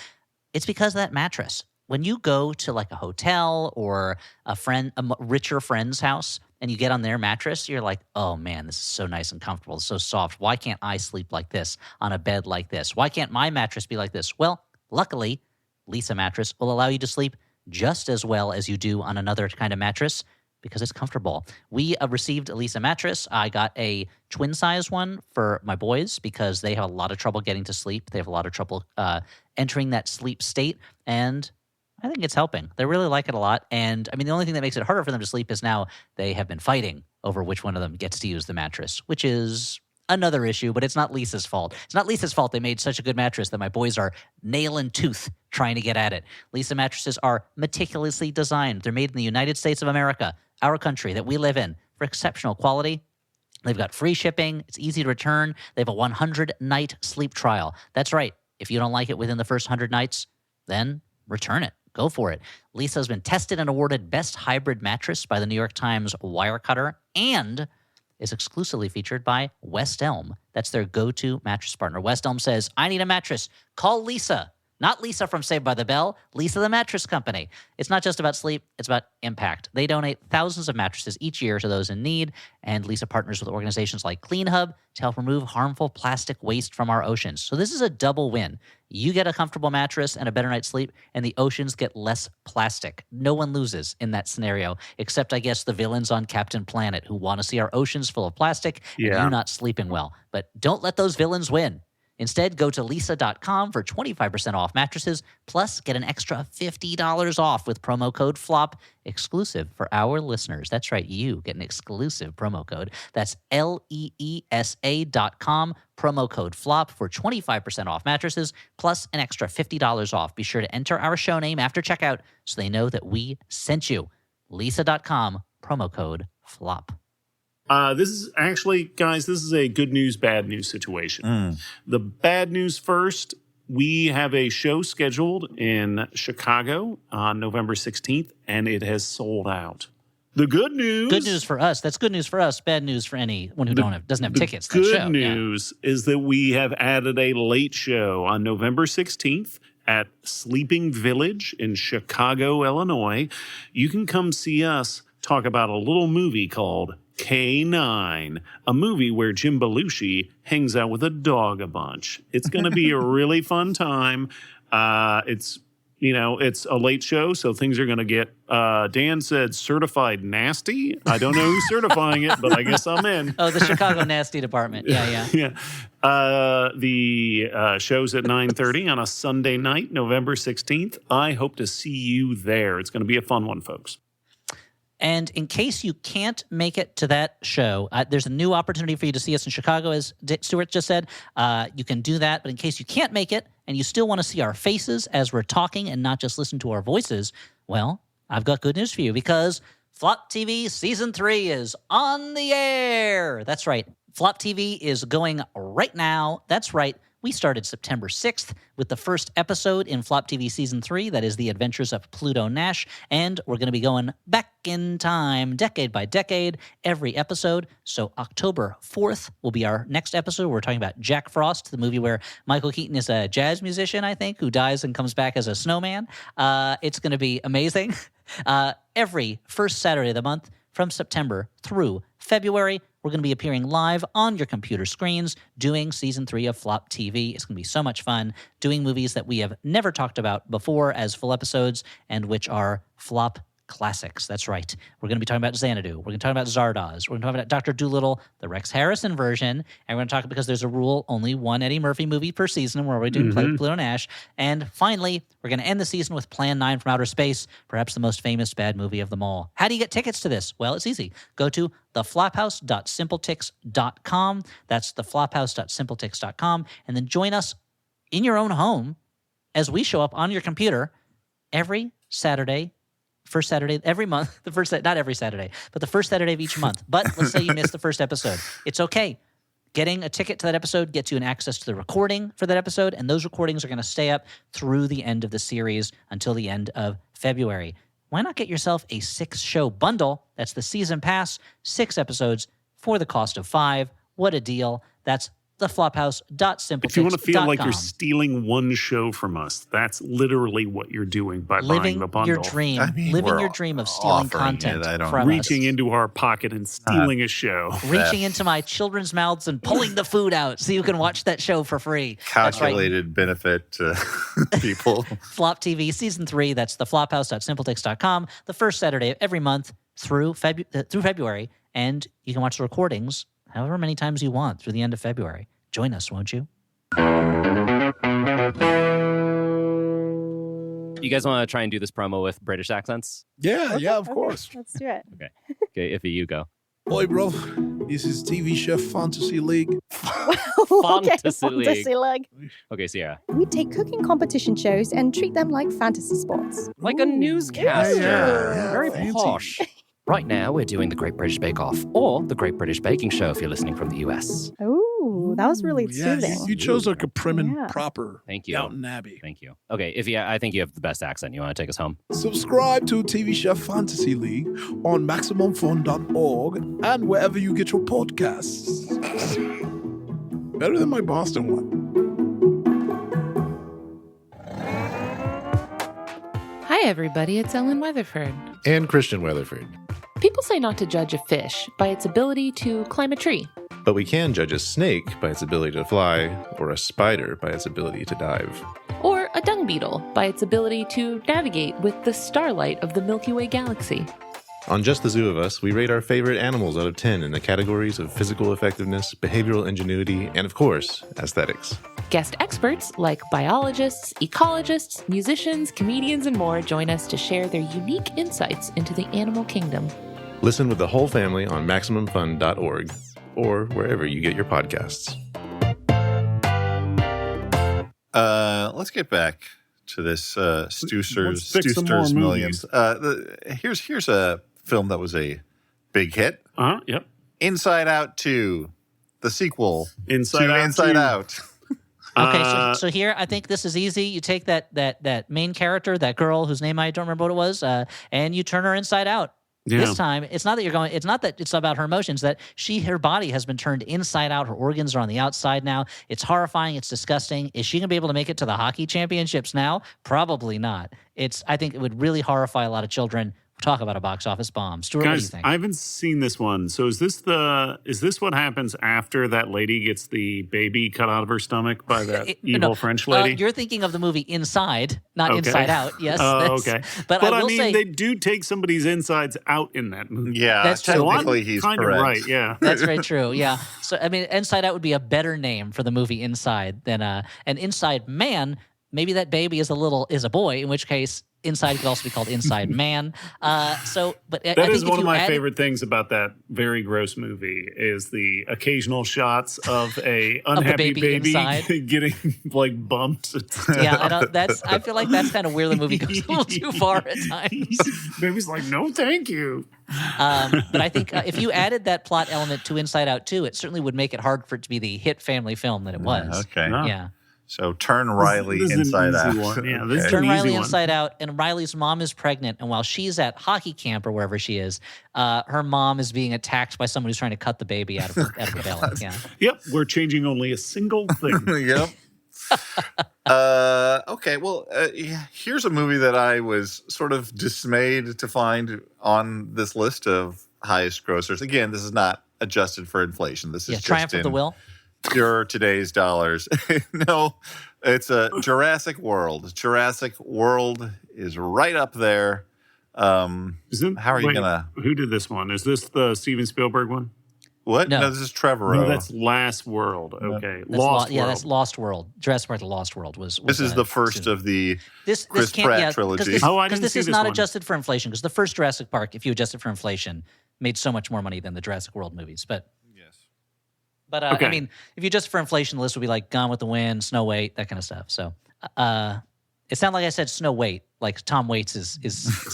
It's because of that mattress. When you go to like a hotel or a richer friend's house and you get on their mattress, you're like, oh man, this is so nice and comfortable. It's so soft. Why can't I sleep like this on a bed like this? Why can't my mattress be like this? Well, luckily, Leesa mattress will allow you to sleep just as well as you do on another kind of mattress because it's comfortable. We received a Leesa mattress. I got a twin-size one for my boys because they have a lot of trouble getting to sleep. They have a lot of trouble entering that sleep state, and I think it's helping. They really like it a lot. And I mean, the only thing that makes it harder for them to sleep is now they have been fighting over which one of them gets to use the mattress, which is another issue, but it's not Lisa's fault. It's not Lisa's fault they made such a good mattress that my boys are nail and tooth trying to get at it. Leesa mattresses are meticulously designed. They're made in the United States of America, our country that we live in, for exceptional quality. They've got free shipping. It's easy to return. They have a 100-night sleep trial. That's right. If you don't like it within the first 100 nights, then return it. Go for it. Leesa has been tested and awarded Best Hybrid Mattress by the New York Times Wirecutter and is exclusively featured by West Elm. That's their go-to mattress partner. West Elm says, I need a mattress. Call Leesa. Not Lisa from Saved by the Bell, Leesa the mattress company. It's not just about sleep, it's about impact. They donate thousands of mattresses each year to those in need, and Leesa partners with organizations like Clean Hub to help remove harmful plastic waste from our oceans. So this is a double win. You get a comfortable mattress and a better night's sleep, and the oceans get less plastic. No one loses in that scenario, except I guess the villains on Captain Planet who want to see our oceans full of plastic and you not sleeping well. But don't let those villains win. Instead, go to Leesa.com for 25% off mattresses, plus get an extra $50 off with promo code FLOP, exclusive for our listeners. That's right, you get an exclusive promo code. That's Leesa.com, promo code FLOP for 25% off mattresses, plus an extra $50 off. Be sure to enter our show name after checkout so they know that we sent you. Leesa.com, promo code FLOP. This is actually, guys, this is a good news, bad news situation. The bad news first, we have a show scheduled in Chicago on November 16th, and it has sold out. The good news... Good news for us. That's good news for us. Bad news for anyone who doesn't have tickets to that show. Good news is that we have added a late show on November 16th at Sleeping Village in Chicago, Illinois. You can come see us talk about a little movie called K9, a movie where Jim Belushi hangs out with a dog a bunch. It's going to be a really fun time. It's It's a late show, so things are going to get, Dan said, certified nasty. I don't know who's certifying it, but I guess I'm in. Oh, the Chicago Nasty Department. Yeah. Yeah. The show's at 9:30 on a Sunday night, November 16th. I hope to see you there. It's going to be a fun one, folks. And in case you can't make it to that show, there's a new opportunity for you to see us in Chicago, as Stuart just said. You can do that. But in case you can't make it and you still want to see our faces as we're talking and not just listen to our voices, well, I've got good news for you because Flop TV Season 3 is on the air. That's right. Flop TV is going right now. That's right. We started September 6th with the first episode in Flop TV Season 3. That is The Adventures of Pluto Nash. And we're going to be going back in time, decade by decade, every episode. So October 4th will be our next episode. We're talking about Jack Frost, the movie where Michael Keaton is a jazz musician, I think, who dies and comes back as a snowman. It's going to be amazing. Every first Saturday of the month from September through February, we're going to be appearing live on your computer screens doing Season 3 of Flop TV. It's going to be so much fun doing movies that we have never talked about before as full episodes and which are Flop classics. That's right. We're going to be talking about Xanadu. We're going to talk about Zardoz. We're going to talk about Dr. Dolittle, the Rex Harrison version. And we're going to talk, because there's a rule, only one Eddie Murphy movie per season. We're already doing Pluto Nash. And finally, we're going to end the season with Plan 9 from Outer Space, perhaps the most famous bad movie of them all. How do you get tickets to this? Well, it's easy. Go to theflophouse.simpletix.com. That's theflophouse.simpletix.com. And then join us in your own home as we show up on your computer every Saturday, first Saturday every month, not every Saturday, but the first Saturday of each month. But let's say you missed the first episode. It's okay. Getting a ticket to that episode gets you an access to the recording for that episode, and those recordings are going to stay up through the end of the series until the end of February. Why not get yourself a 6-show bundle? That's the season pass, 6 episodes for the cost of 5. What a deal. That's theflophouse.simpletix.com. If you want to feel like you're stealing one show from us, that's literally what you're doing by buying the bundle. Your dream. Living your dream of stealing content from reaching into our pocket and stealing a show. Reaching into my children's mouths and pulling the food out so you can watch that show for free. Calculated benefit to people. Flop TV Season 3, that's theflophouse.simpletix.com, the first Saturday of every month through February, and you can watch the recordings however many times you want through the end of February. Join us, won't you? You guys want to try and do this promo with British accents? Yeah, of course. Let's do it. Okay, Iffy, you go. Oi, bro. This is TV Chef Fantasy League. Fantasy League. Okay, Sierra. We take cooking competition shows and treat them like fantasy sports. Like a newscaster. Yeah, Very fancy. posh. Right now, we're doing the Great British Bake Off, or the Great British Baking Show if you're listening from the US. Ooh, that was really soothing. You chose like a prim and proper Thank you. Downton Abbey. Thank you. Okay, Iffy, I think you have the best accent. You want to take us home? Subscribe to TV Chef Fantasy League on MaximumFun.org and wherever you get your podcasts. Better than my Boston one. Hi, everybody. It's Ellen Weatherford. And Christian Weatherford. People say not to judge a fish by its ability to climb a tree. But we can judge a snake by its ability to fly, or a spider by its ability to dive. Or a dung beetle by its ability to navigate with the starlight of the Milky Way galaxy. On Just the Zoo of Us, we rate our favorite animals out of 10 in the categories of physical effectiveness, behavioral ingenuity, and of course, aesthetics. Guest experts like biologists, ecologists, musicians, comedians, and more join us to share their unique insights into the animal kingdom. Listen with the whole family on MaximumFun.org or wherever you get your podcasts. Let's get back to this Let's pick some more Stuster's Millions. Here's a film that was a big hit. Yep. Inside Out 2, the sequel Inside to Out Inside 2. Out. Okay, so here I think this is easy. You take that main character, that girl whose name I don't remember what it was, and you turn her inside out. Yeah. This time, it's not that it's about her emotions, that her body has been turned inside out. Her organs are on the outside now. It's horrifying. It's disgusting. Is she going to be able to make it to the hockey championships now? Probably not. I think it would really horrify a lot of children. Talk about a box office bomb. Stuart, what do you Guys, think? I haven't seen this one. So is this what happens after that lady gets the baby cut out of her stomach by that evil French lady? You're thinking of the movie Inside, not Okay. Inside Out. Yes. Okay. But I will mean, say they do take somebody's insides out in that movie. Yeah, That's true. technically he's kind of correct. right. Yeah. that's very true. Yeah. So I mean, Inside Out would be a better name for the movie Inside than an Inside Man. Maybe that baby is a boy, in which case Inside could also be called Inside Man. But That I think is if one of you my added- favorite things about that very gross movie is the occasional shots of a unhappy baby baby inside. getting like bumped. Yeah, I feel like that's kind of where the movie goes a little too far at times. Baby's like, no, thank you. But I think if you added that plot element to Inside Out 2, it certainly would make it hard for it to be the hit family film that it was. Okay. No. Yeah. So turn Riley This is an inside easy out. one. Yeah, this is Okay. Turn an Riley easy one. inside out, and Riley's mom is pregnant. And while she's at hockey camp or wherever she is, her mom is being attacked by someone who's trying to cut the baby out of her belly. Yeah. Yep, we're changing only a single thing. Yep. Okay, well, here's a movie that I was sort of dismayed to find on this list of highest grossers. Again, this is not adjusted for inflation. This is just Triumph of the in Will. pure today's dollars. No, it's a Jurassic World. Jurassic World is right up there. How are you gonna? Who did this one? Is this the Steven Spielberg one? What? No. No, this is Trevor. No, that's Last World. Okay, That's Lost World. Yeah, that's Lost World. Jurassic Park: The Lost World was This is the first of the this Chris can't, Pratt yeah, trilogy. Because Oh, I didn't this see is this not one. adjusted for inflation. Because the first Jurassic Park, if you adjust it for inflation, made so much more money than the Jurassic World movies. But Okay. I mean, if you adjust for inflation, the list would be like Gone with the Wind, Snow White, that kind of stuff. So it sounded like I said Snow White, like Tom Waits is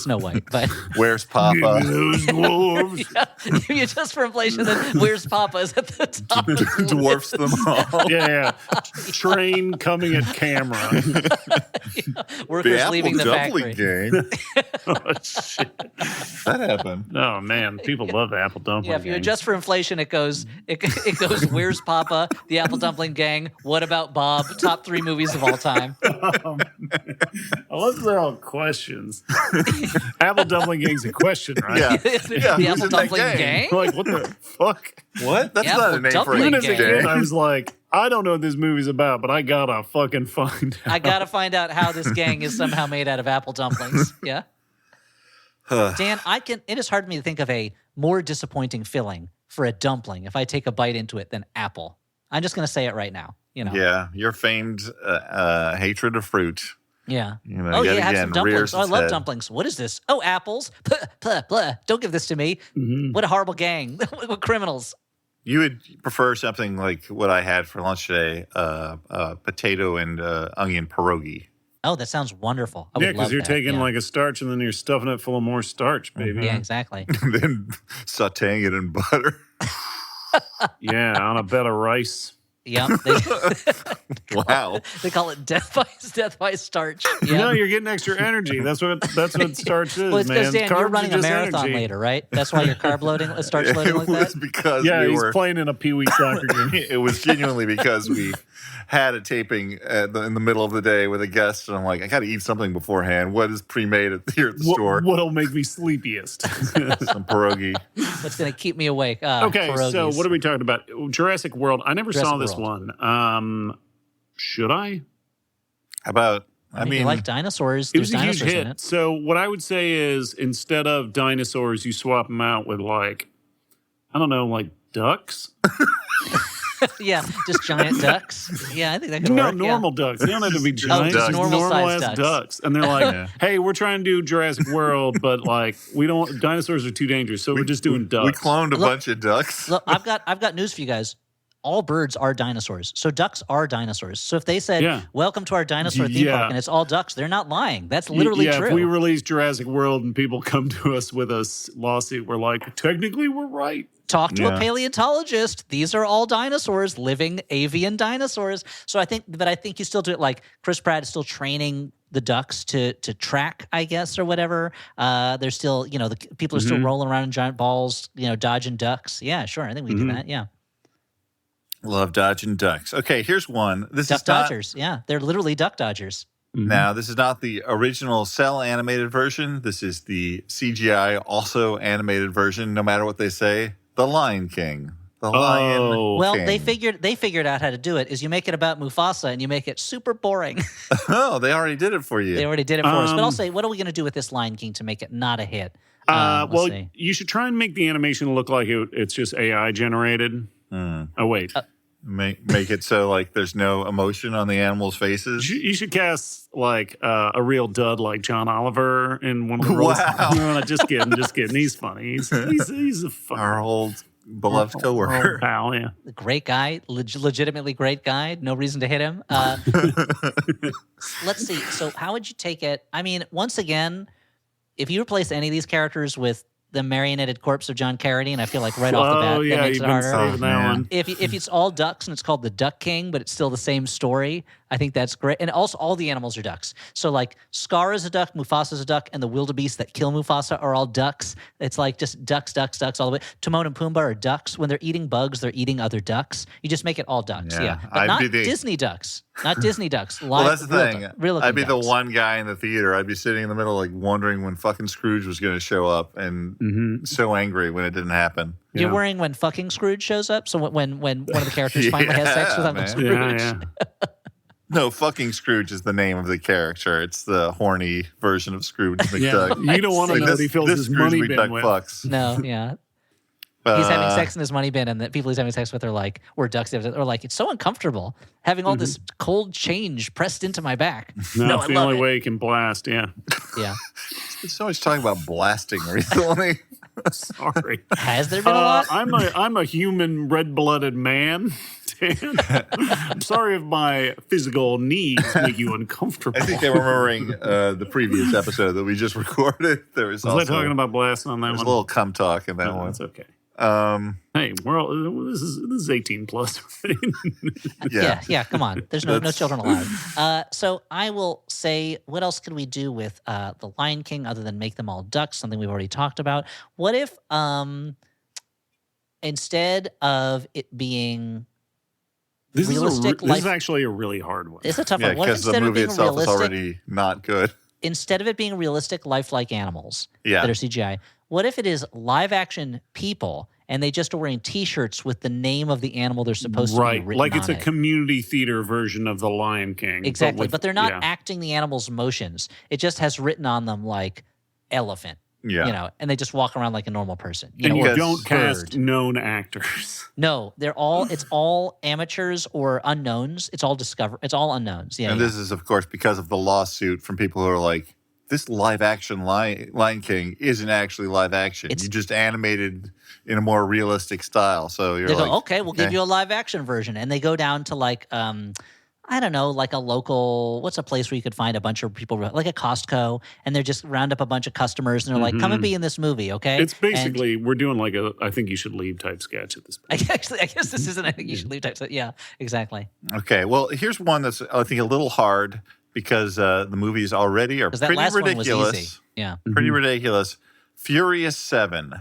Snow White. But Where's Give me Papa? those wolves. yeah, if you adjust for inflation, then Where's Papa is at the top. Of the Dwarfs them all. Yeah. Train coming at camera. Workers Apple leaving the Dumpling factory. Gang. Oh, shit. That happened. Oh man, people love the apple dumpling. Yeah, if you gang. adjust for inflation, it goes. Where's Papa? The Apple Dumpling Gang. What about Bob? Top 3 movies of all time. I love they're all questions. Apple dumpling gang's a question, right? Yeah. the Yeah, who's Apple in that Dumpling gang? Gang. Like what the fuck? What? That's Yeah, not well, a name for Dumpling a Even as a Gang. kid, I was like, I don't know what this movie's about, but I gotta fucking find out. I gotta find out how this gang is somehow made out of apple dumplings. Yeah, Dan, it is hard for me to think of a more disappointing filling for a dumpling if I take a bite into it than apple. I'm just gonna say it right now. You know. Yeah, your famed hatred of fruit. Yeah. You know, Oh yet yeah, have again, some dumplings. rears Oh, I its love head. dumplings. What is this? Oh, apples. Don't give this to me. What a horrible gang. What criminals. You would prefer something like what I had for lunch today, potato and onion pierogi. Oh, that sounds wonderful. I Yeah, would love because you're that. taking Yeah. like a starch and then you're stuffing it full of more starch, baby. Yeah, exactly. And then sauteing it in butter. Yeah, on a bed of rice. Yeah. Wow. They call it death by starch. You Yeah. know, you're getting extra energy. That's what starch is, Well, it's man. because Dan, Carbs you're are running a just marathon energy. later, right? That's why you're carb loading, starch loading like It was that. because Yeah, we he's were. playing in a peewee soccer game. It was genuinely because we had a taping in the middle of the day with a guest, and I'm like, I got to eat something beforehand. What is pre-made here at the store? What'll make me sleepiest? Some pierogi. What's going to keep me awake? Okay, so pierogies. what are we talking about? Jurassic World. I never saw Jurassic this World. one. Should I? How about? I mean, you like dinosaurs. It was There's a huge dinosaurs in hit. it. So what I would say is instead of dinosaurs, you swap them out with like, I don't know, like ducks. Yeah, just giant ducks. Yeah, I think that could No, work. normal ducks. They don't have to be giant. just Just normal-sized ass ducks. And they're like, Yeah. hey, we're trying to do Jurassic World, but like dinosaurs are too dangerous, so we're just doing ducks. We cloned a Look- bunch of ducks. Look, I've got news for you guys. All birds are dinosaurs. So ducks are dinosaurs. So if they said, Yeah. welcome to our dinosaur theme Yeah. park, and it's all ducks, they're not lying. That's literally yeah, true. if we release Jurassic World and people come to us with a lawsuit, we're like, technically we're right. Talk to a Yeah. paleontologist. These are all dinosaurs, living avian dinosaurs. So I think you still do it like Chris Pratt is still training the ducks to track, I guess, or whatever. They're still, the people are still rolling around in giant balls, dodging ducks. Yeah, sure. I think we do that. Yeah. Love dodging ducks. Okay, here's one. This Duck is not, dodgers. Yeah. They're literally duck dodgers. Now, this is not the original cell animated version. This is the CGI also animated version, no matter what they say. The Lion King. The Lion Well, King. they figured out how to do it. Is you make it about Mufasa and you make it super boring. Oh, they already did it for you. They already did it for us. But I'll say, what are we going to do with this Lion King to make it not a hit? Let's see. You should try and make the animation look like it's just AI generated. Oh, wait. Make it so like there's no emotion on the animals' faces. You should cast like a real dud like John Oliver in one of the roles. Wow. No, just kidding. He's funny. He's a fun Our old beloved coworker. pal. Yeah. Great guy, legitimately great guy. No reason to hit him. Let's see. So how would you take it? I mean, once again, if you replace any of these characters with the marionetted corpse of John Carradine, I feel like right off the bat, that makes it harder. Saving that one. If it's all ducks and it's called the Duck King, but it's still the same story, I think that's great. And also, all the animals are ducks. So, like, Scar is a duck, Mufasa's a duck, and the wildebeest that kill Mufasa are all ducks. It's like just ducks all the way. Timon and Pumbaa are ducks. When they're eating bugs, they're eating other ducks. You just make it all ducks. Yeah. But I'd not be the- Disney ducks. Not Disney ducks. Well, that's the thing. Real I'd be ducks. the one guy in the theater. I'd be sitting in the middle, like wondering when fucking Scrooge was going to show up, and so angry when it didn't happen. You're worrying when fucking Scrooge shows up? So when one of the characters finally has sex with Uncle man. Scrooge? Yeah. No, fucking Scrooge is the name of the character. It's the horny version of Scrooge McDuck. You don't want to know what he fills his money bin McDuck with. fucks. No, yeah. He's having sex in his money bin, and the people he's having sex with are like, we're ducks. Or like, it's so uncomfortable having all this cold change pressed into my back. No, I it's the love only it. way he can blast. Yeah. Yeah. There's so much talking about blasting recently. Sorry. Has there been a lot? I'm a human red-blooded man. Dan. I'm sorry if my physical needs make you uncomfortable. I think they were remembering the previous episode that we just recorded. There was Was also I talking about blasting on that there's one? a little cum talk in that No, one. that's okay. Hey, this is 18 plus. Yeah, come on. There's no children allowed. So I will say, what else could we do with the Lion King other than make them all ducks, something we've already talked about? What if instead of it being This realistic this is actually a really hard one. it's a tough Yeah, one. What if because the instead of movie being itself is realistic, already not good. instead of it being realistic, lifelike animals Yeah. that are CGI, what if it is live action people and they just are wearing T-shirts with the name of the animal they're supposed to be Right, written like it's on a it? community theater version of The Lion King. Exactly, but they're not yeah. acting the animal's motions. It just has written on them like elephant, Yeah. and they just walk around like a normal person. And you Yes, don't cast bird. known actors. No, it's all amateurs or unknowns. It's all unknowns. Yeah, And yeah. this is, of course, because of the lawsuit from people who are like, this live action Lion King isn't actually live action. It's- You just animated in a more realistic style. So you're They like, go, okay, we'll give you a live action version. And they go down to like, I don't know, like a local, what's a place where you could find a bunch of people, like a Costco, and they're just round up a bunch of customers and they're like, come and be in this movie, okay? It's basically, we're doing like a I think you should leave type sketch at this point. I guess this isn't, I think you should leave types. Yeah, exactly. Okay, well, here's one that's, I think, a little hard because the movies already are Because that pretty last ridiculous. one was easy. Yeah. Pretty ridiculous. Furious 7.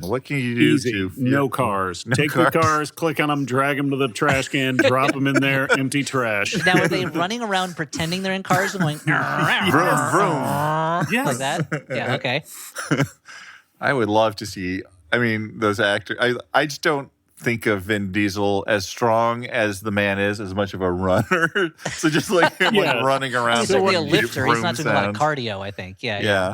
What can you do Easy. to... No cars. Take the cars, click on them, drag them to the trash can, drop them in there, empty trash. Now, are they running around pretending they're in cars and going, Vroom, vroom. Yes. like that? Yeah, okay. I would love to see, I mean, those actors. I just don't think of Vin Diesel as strong as the man is, as much of a runner. So just like him Yeah. like running around. He's to certainly a what lifter. He's vroom not doing a lot of sounds. cardio, I think. Yeah. Yeah.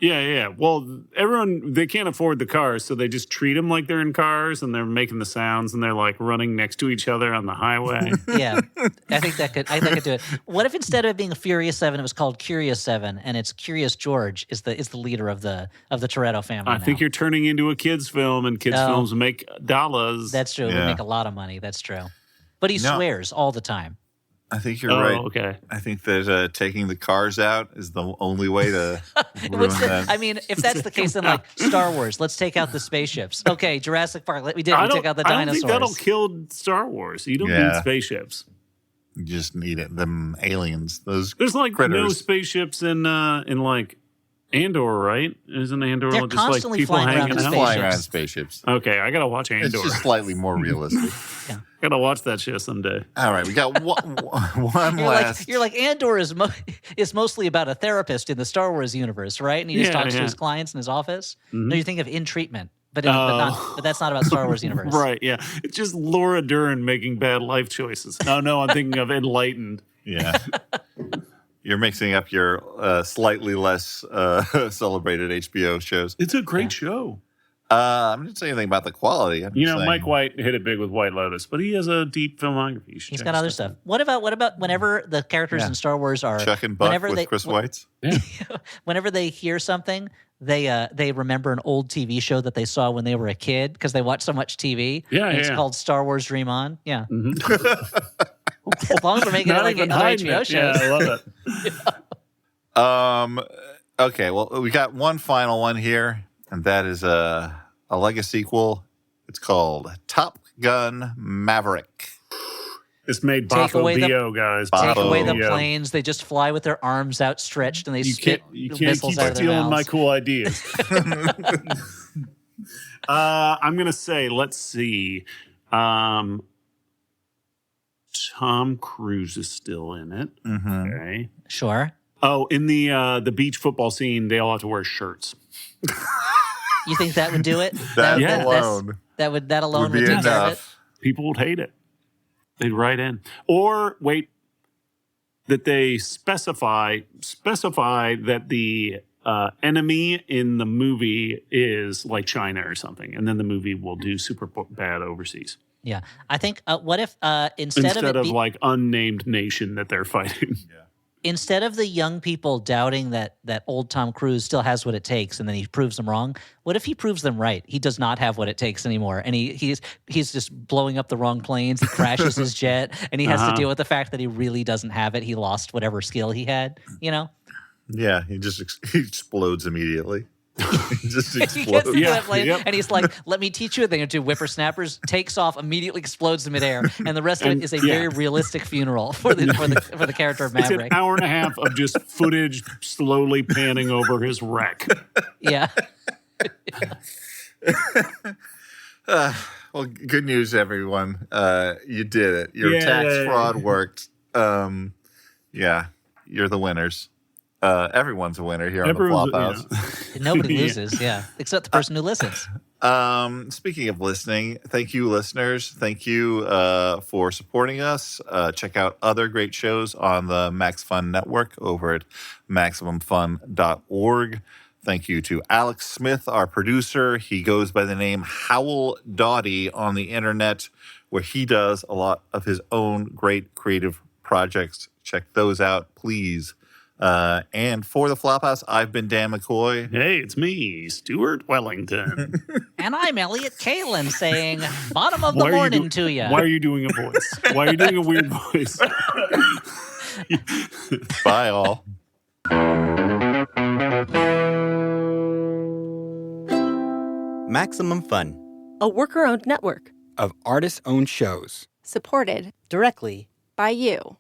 Yeah. Well, everyone, they can't afford the cars, so they just treat them like they're in cars and they're making the sounds and they're like running next to each other on the highway. Yeah, I think that could do it. What if instead of it being a Furious 7, it was called Curious 7, and it's Curious George is the leader of the Toretto family? I think you're turning into a kids' film, and kids' No. films make dollars. that's true. It would Yeah. make a lot of money. That's true. But he No. swears all the time. I think you're oh, right. okay. I think that taking the cars out is the only way to ruin that. I mean, if that's the case, then like Star Wars, let's take out the spaceships. Okay, Jurassic Park, we did. We took out the I dinosaurs. don't think that'll kill Star Wars. You don't Yeah. need spaceships. You just need it. Them aliens. Those There's like no critters. spaceships in like Andor, right? Isn't Andor They're just like constantly people flying around hanging in out? spaceships. flying around spaceships. Okay, I gotta watch Andor. It's just slightly more realistic. Gotta watch that show someday. All right, we got one You're last. like Andor is mostly about a therapist in the Star Wars universe, right? And he just talks to his clients in his office. No, you think of In Treatment, but that's not about Star Wars universe. Right, yeah. It's just Laura Dern making bad life choices. No, I'm thinking of Enlightened. Yeah. You're mixing up your slightly less celebrated HBO shows. It's a great show. I'm not saying anything about the quality. Mike White hit it big with White Lotus, but he has a deep filmography. He's got other stuff. What about whenever the characters in Star Wars are Chuck and Buck with Chris Weitz? Whenever they hear something, they remember an old TV show that they saw when they were a kid because they watched so much TV. It's called Star Wars Dream On. Yeah. As long as we're making it like other HBO shows. Yeah, I love it. Okay, well, we got one final one here, and that is a Lego sequel. It's called Top Gun Maverick. It's made Bafo Bio, guys. Take away the planes. They just fly with their arms outstretched, and they spit missiles out of their mouths. Stealing my cool ideas. I'm going to say, let's see. Tom Cruise is still in it. Okay. Sure. Oh, in the beach football scene, they all have to wear shirts. You think that would do it? That alone would be enough. Care of it? People would hate it. They'd write in. Or wait, that they specify that the enemy in the movie is like China or something, and then the movie will do super bad overseas. Yeah, I think. What if instead of like unnamed nation that they're fighting? Yeah. Instead of the young people doubting that old Tom Cruise still has what it takes and then he proves them wrong, what if he proves them right? He does not have what it takes anymore. And he's just blowing up the wrong planes. He crashes his jet and he has to deal with the fact that he really doesn't have it. He lost whatever skill he had, Yeah, he just he explodes immediately. He just explodes. And he's like, let me teach you a thing or two. Whippersnappers, takes off, immediately explodes in midair. And the rest of it is a very realistic funeral for the character of Maverick. It's an hour and a half of just footage slowly panning over his wreck. Yeah. Well, good news, everyone. You did it. Your tax fraud worked. You're the winners. Everyone's a winner here on the Flophouse. Nobody loses, except the person who listens. Speaking of listening, thank you, listeners. Thank you for supporting us. Check out other great shows on the Max Fun Network over at MaximumFun.org. Thank you to Alex Smith, our producer. He goes by the name Howell Doughty on the internet, where he does a lot of his own great creative projects. Check those out, please. And for the Flophouse, I've been Dan McCoy. Hey, it's me, Stuart Wellington. And I'm Elliot Kalin saying, bottom of the morning to you. Why are you doing a voice? Why are you doing a weird voice? Bye, all. Maximum Fun. A worker-owned network of artist-owned shows. supported directly by you.